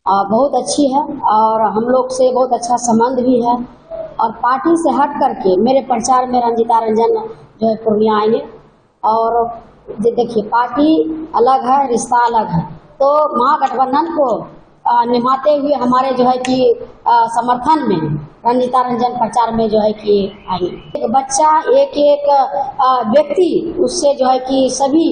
बहुत अच्छी है और हम लोग से बहुत अच्छा संबंध भी है। और पार्टी से हट करके मेरे प्रचार में रंजीता रंजन जो है पूर्णिया आएंगे। और देखिए, पार्टी अलग है, रिश्ता अलग है, तो महागठबंधन को निभाते हुए हमारे जो है कि समर्थन में रंजीता रंजन प्रचार में जो है कि आएंगे। एक बच्चा, एक एक व्यक्ति, उससे जो है कि सभी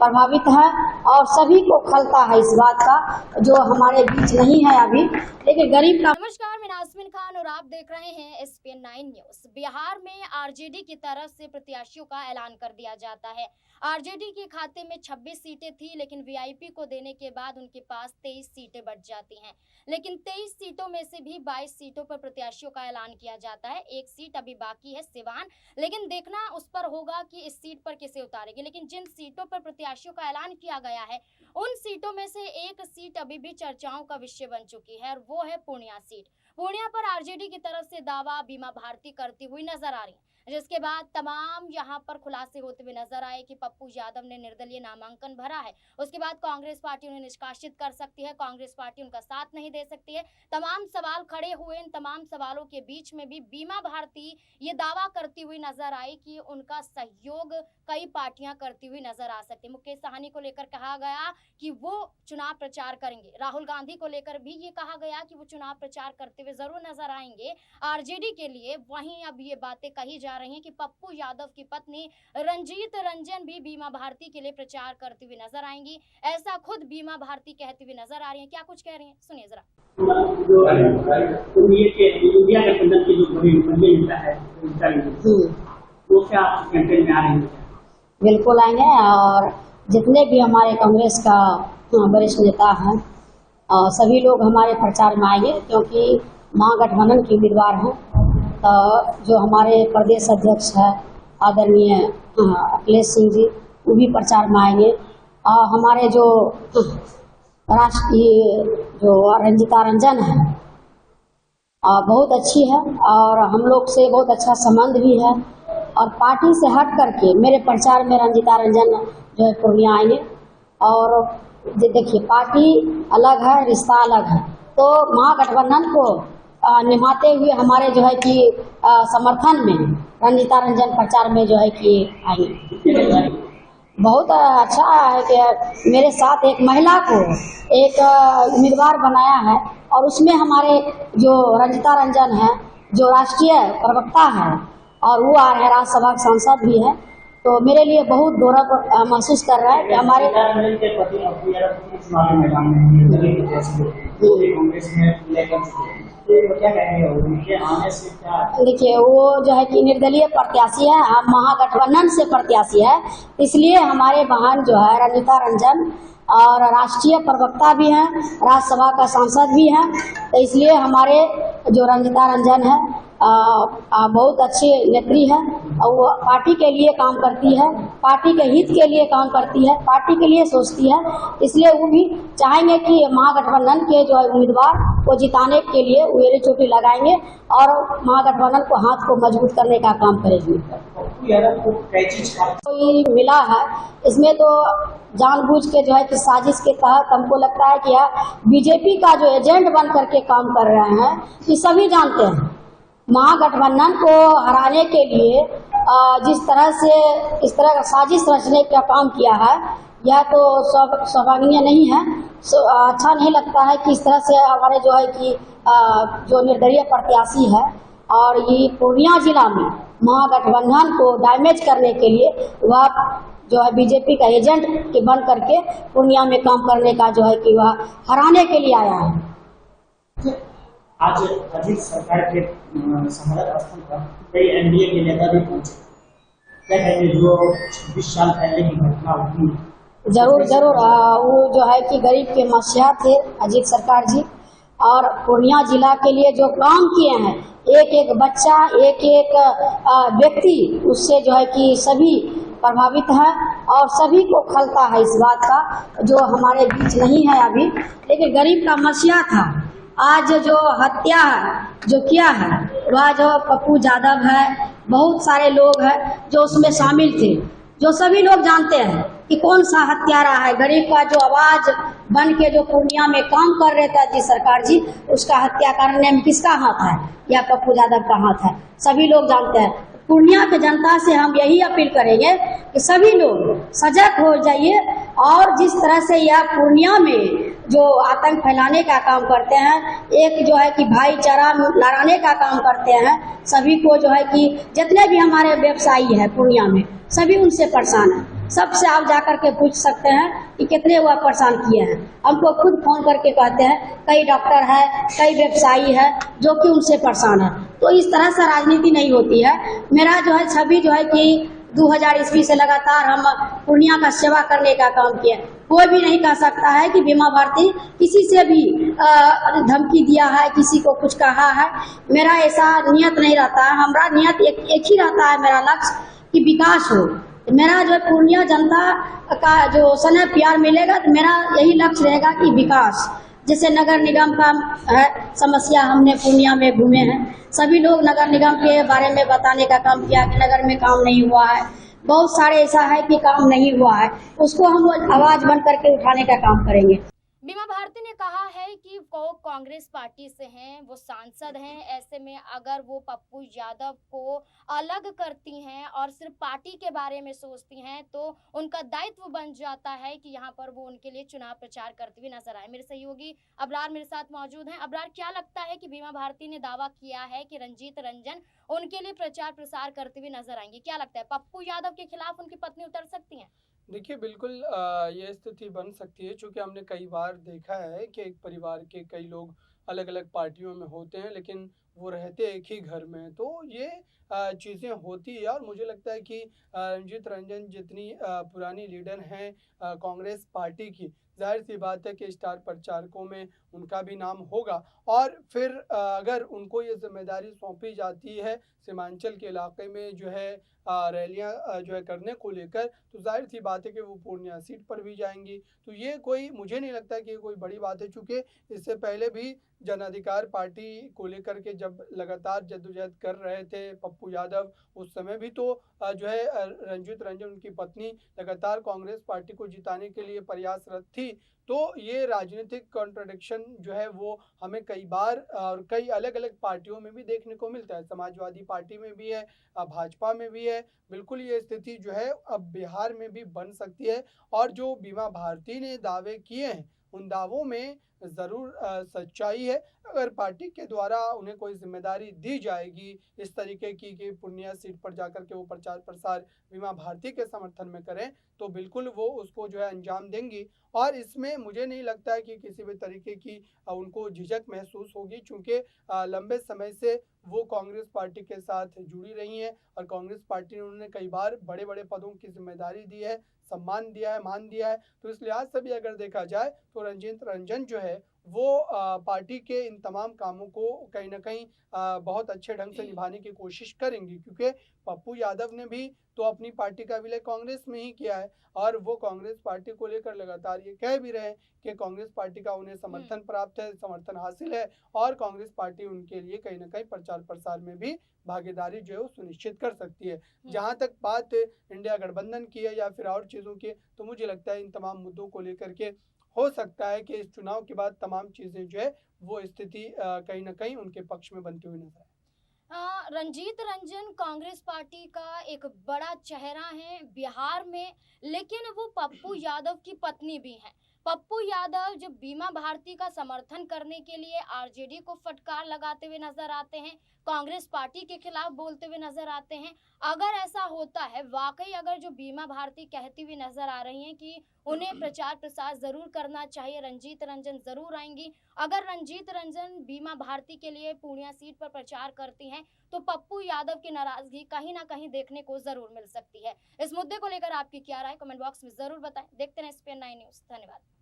प्रभावित है और सभी को खलता है इस बात का, जो हमारे बीच नहीं है अभी, लेकिन गरीब का। नमस्कार, मैं नाज़मीन खान और आप देख रहे हैं SPN 9 न्यूज। बिहार में आरजेडी की तरफ से प्रत्याशियों का ऐलान कर दिया जाता है। आरजेडी के खाते में 26 सीटें थी, लेकिन वीआईपी को देने के बाद उनके पास 23 सीटें बच जाती हैं। लेकिन 23 सीटों में से भी 22 सीटों पर प्रत्याशियों का ऐलान किया जाता है। एक सीट अभी बाकी है, सिवान, लेकिन देखना उस पर होगा कि इस सीट पर किसे उतारेगी। लेकिन जिन सीटों पर प्रत्याशियों का ऐलान किया गया है, उन सीटों में से एक सीट अभी भी चर्चाओं का विषय बन चुकी है और वो है पूर्णिया सीट। पूर्णिया पर आरजेडी की तरफ से दावा बीमा भारती करती हुई नजर आ रही है, जिसके बाद तमाम यहां पर खुलासे होते हुए नजर आए कि पप्पू यादव ने निर्दलीय नामांकन भरा है। उसके बाद कांग्रेस पार्टी उन्हें निष्कासित कर सकती है, कांग्रेस पार्टी उनका साथ नहीं दे सकती है। तमाम सवाल खड़े हुए। इन तमाम सवालों के बीच में भी बीमा भारती ये दावा करती हुई नजर आई कि उनका सहयोग कई पार्टियां करती हुई नजर आ सकती है। मुकेश साहनी को लेकर कहा गया कि वो चुनाव प्रचार करेंगे। राहुल गांधी को लेकर भी ये कहा गया कि वो चुनाव प्रचार करते हुए जरूर नजर आएंगे आरजेडी के लिए। वहीं अब ये बातें कही जा रही हैं कि पप्पू यादव की पत्नी रंजीत रंजन भी बीमा भारती के लिए प्रचार करती हुई नजर आएंगी। ऐसा खुद बीमा भारती कहती हुई नजर आ रही है। क्या कुछ कह रही हैं, सुनिए जरा। बिल्कुल आएंगे, और जितने भी हमारे कांग्रेस का वरिष्ठ नेता हैं सभी लोग हमारे प्रचार में आएंगे, क्योंकि महागठबंधन के उम्मीदवार हैं। तो जो हमारे प्रदेश अध्यक्ष है आदरणीय अखिलेश सिंह जी, वो भी प्रचार में आएंगे। और हमारे जो राष्ट्रीय जो रंजीता रंजन है बहुत अच्छी है और हम लोग से बहुत अच्छा संबंध भी है। और पार्टी से हट करके मेरे प्रचार में रंजीता रंजन जो है पूर्णिया आएंगे। और देखिए, पार्टी अलग है, रिश्ता अलग है, तो महागठबंधन को निभाते हुए हमारे जो है कि समर्थन में रंजीता रंजन प्रचार में जो है कि आएंगे। बहुत अच्छा है कि मेरे साथ एक महिला को एक उम्मीदवार बनाया है, और उसमें हमारे जो रंजीता रंजन है, जो राष्ट्रीय प्रवक्ता है, और वो आ रहे हैं, राज्यसभा सांसद भी है। तो मेरे लिए बहुत गौरव महसूस कर रहा है कि हमारे देखिए, वो जो है कि निर्दलीय प्रत्याशी है, हम महागठबंधन से प्रत्याशी है, इसलिए हमारे बहन जो है रंजीता रंजन और राष्ट्रीय प्रवक्ता भी हैं, राज्यसभा का सांसद भी हैं। तो इसलिए हमारे जो रंजीता रंजन है बहुत अच्छी नेत्री है, और वो पार्टी के लिए काम करती है, पार्टी के हित के लिए काम करती है, पार्टी के लिए सोचती है। इसलिए वो भी चाहेंगे कि महागठबंधन के जो उम्मीदवार को जिताने के लिए वो एड़ी चोटी लगाएंगे और महागठबंधन को हाथ को मजबूत करने का काम करेगी। कोई मिला है इसमें तो जानबूझ के जो है कि साजिश के तहत हमको लगता है कि बीजेपी का जो एजेंट बन करके काम कर रहे हैं, ये सभी जानते हैं। महागठबंधन को हराने के लिए जिस तरह से इस तरह का साजिश रचने का काम किया है, यह तो सौभाग्य नहीं है। अच्छा नहीं लगता है कि इस तरह से हमारे जो है कि जो निर्दलीय प्रत्याशी है और ये पूर्णिया जिला में महागठबंधन को डैमेज करने के लिए वह जो है बीजेपी का एजेंट के बन करके पूर्णिया में काम करने का जो है कि वह हराने के लिए आया है। आज अजीत सरकार के समर्थन स्थल पर कई एनडीए के नेता भी पहुंचे। क्या कहेंगे, जो 26 साल पहले की घटना हुई? जरूर वो जो है कि गरीब के मसीहा थे अजीत सरकार जी, और पूर्णिया जिला के लिए जो काम किए हैं, एक एक बच्चा, एक एक व्यक्ति, उससे जो है कि सभी प्रभावित है और सभी को खलता है इस बात का, जो हमारे बीच नहीं है अभी, लेकिन गरीब का मसीहा था। आज जो हत्या जो किया है वह जो पप्पू यादव है, बहुत सारे लोग हैं जो उसमें शामिल थे, जो सभी लोग जानते हैं कि कौन सा हत्यारा है। गरीब का जो आवाज बन के जो पूर्णिया में काम कर रहे थे जी सरकार जी, उसका हत्या करने में किसका हाथ है? या पप्पू यादव का हाथ है, सभी लोग जानते हैं। पूर्णिया के जनता से हम यही अपील करेंगे कि सभी लोग सजग हो जाइए, और जिस तरह से यह पूर्णिया में जो आतंक फैलाने का काम करते हैं, एक जो है कि भाईचारा लड़ाने का काम करते हैं, सभी को जो है कि जितने भी हमारे व्यवसायी है पूर्णिया में, सभी उनसे परेशान है। सबसे आप जाकर के पूछ सकते हैं कि कितने वह परेशान किए हैं। हमको खुद फोन करके कहते हैं, कई डॉक्टर है, कई व्यवसायी है जो कि उनसे परेशान है। तो इस तरह से राजनीति नहीं होती है। मेरा जो है छवि जो है कि 2000 ईस्वी से लगातार हम पूर्णिया का सेवा करने का काम किए। कोई भी नहीं कह सकता है कि बीमा भारती किसी से भी धमकी दिया है, किसी को कुछ कहा है। मेरा ऐसा नियत नहीं रहता है। हमारा नियत एक ही रहता है, मेरा लक्ष्य कि विकास हो। मेरा जो पूर्णिया जनता का जो स्नेह प्यार मिलेगा, तो मेरा यही लक्ष्य रहेगा कि विकास। जैसे नगर निगम का है समस्या, हमने पूर्णिया में घूमे हैं, सभी लोग नगर निगम के बारे में बताने का काम किया कि नगर में काम नहीं हुआ है। बहुत सारे ऐसा है कि काम नहीं हुआ है, उसको हम आवाज बन करके उठाने का काम करेंगे। बीमा भारती ने कहा है कि वो कांग्रेस पार्टी से हैं, वो सांसद हैं। ऐसे में अगर वो पप्पू यादव को अलग करती हैं और सिर्फ पार्टी के बारे में सोचती हैं, तो उनका दायित्व बन जाता है कि यहाँ पर वो उनके लिए चुनाव प्रचार करते हुए नजर आए। मेरे सहयोगी अबरार मेरे साथ मौजूद हैं। अबरार, क्या लगता है कि बीमा भारती ने दावा किया है कि रंजीत रंजन उनके लिए प्रचार प्रसार करते हुए नजर आएंगे, क्या लगता है पप्पू यादव के खिलाफ उनकी पत्नी उतर सकती हैं? देखिए, बिल्कुल ये स्थिति बन सकती है, चूँकि हमने कई बार देखा है कि एक परिवार के कई लोग अलग-अलग पार्टियों में होते हैं, लेकिन वो रहते एक ही घर में। तो ये चीज़ें होती है, और मुझे लगता है कि रंजीत रंजन जितनी पुरानी लीडर हैं कांग्रेस पार्टी की, ज़ाहिर-सी बात है कि स्टार प्रचारकों में उनका भी नाम होगा। और फिर अगर उनको ये ज़िम्मेदारी सौंपी जाती है सीमांचल के इलाके में जो है रैलियाँ जो है करने को लेकर, तो ज़ाहिर-सी बात है कि वो पूर्णिया सीट पर भी जाएँगी। तो ये कोई, मुझे नहीं लगता कि ये कोई बड़ी बात है, चूँकि इससे पहले भी जन अधिकार पार्टी को लेकर के जब लगातार जद्दोजहद कर रहे थे पप्पू यादव, उस समय भी तो जो है रंजीत रंजन उनकी पत्नी लगातार कांग्रेस पार्टी को जिताने के लिए प्रयासरत थी। तो ये राजनीतिक कॉन्ट्रडिक्शन जो है वो हमें कई बार और कई अलग-अलग पार्टियों में भी देखने को मिलता है। समाजवादी पार्टी में भी है, भाजपा में भी है। बिल्कुल ये स्थिति जो है अब बिहार में भी बन सकती है, और जो बीमा भारती ने दावे किए हैं, उन दावों में ज़रूर सच्चाई है। अगर पार्टी के द्वारा उन्हें कोई ज़िम्मेदारी दी जाएगी इस तरीके की कि पूर्णिया सीट पर जाकर के वो प्रचार प्रसार बीमा भारती के समर्थन में करें, तो बिल्कुल वो उसको जो है अंजाम देंगी। और इसमें मुझे नहीं लगता है कि किसी भी तरीके की उनको झिझक महसूस होगी, चूँकि लंबे समय से वो कांग्रेस पार्टी के साथ जुड़ी रही हैं, और कांग्रेस पार्टी ने उन्हें कई बार बड़े-बड़े पदों की ज़िम्मेदारी दी है, सम्मान दिया है, मान दिया है। तो इस लिहाज से भी अगर देखा जाए, तो रंजीत रंजन जो है वो पार्टी के इन तमाम कामों को कहीं न कहीं बहुत अच्छे ढंग से निभाने की कोशिश करेंगी, क्योंकि पप्पू यादव ने भी तो अपनी पार्टी का विलय कांग्रेस में ही किया है, और वो कांग्रेस पार्टी को लेकर लगातार ये कह भी रहे हैं कि कांग्रेस पार्टी का उन्हें समर्थन प्राप्त है, समर्थन हासिल है, और कांग्रेस पार्टी उनके लिए कहीं न कहीं प्रचार प्रसार में भी भागीदारी जो है वो सुनिश्चित कर सकती है। जहाँ तक बात इंडिया गठबंधन की है या फिर और चीज़ों की, तो मुझे लगता है इन तमाम मुद्दों को लेकर के हो सकता है कि इस चुनाव के बाद तमाम चीज़ें जो है वो स्थिति कहीं न कहीं उनके पक्ष में बनती हुई नज़र आए। रंजीत रंजन कांग्रेस पार्टी का एक बड़ा चेहरा है बिहार में, लेकिन वो पप्पू यादव की पत्नी भी हैं। पप्पू यादव जब बीमा भारती का समर्थन करने के लिए आरजेडी को फटकार लगाते हुए नजर आते हैं, कांग्रेस पार्टी के खिलाफ बोलते हुए नजर आते हैं। अगर ऐसा होता है वाकई, अगर जो बीमा भारती कहती हुई नजर आ रही हैं कि उन्हें प्रचार प्रसार जरूर करना चाहिए, रंजीत रंजन जरूर आएंगी, अगर रंजीत रंजन बीमा भारती के लिए पूर्णिया सीट पर प्रचार करती हैं, तो पप्पू यादव की नाराजगी कहीं ना कहीं देखने को जरूर मिल सकती है। इस मुद्दे को लेकर आपकी क्या राय, कमेंट बॉक्स में जरूर बताएं। देखते रहें SPN9 न्यूज़। धन्यवाद।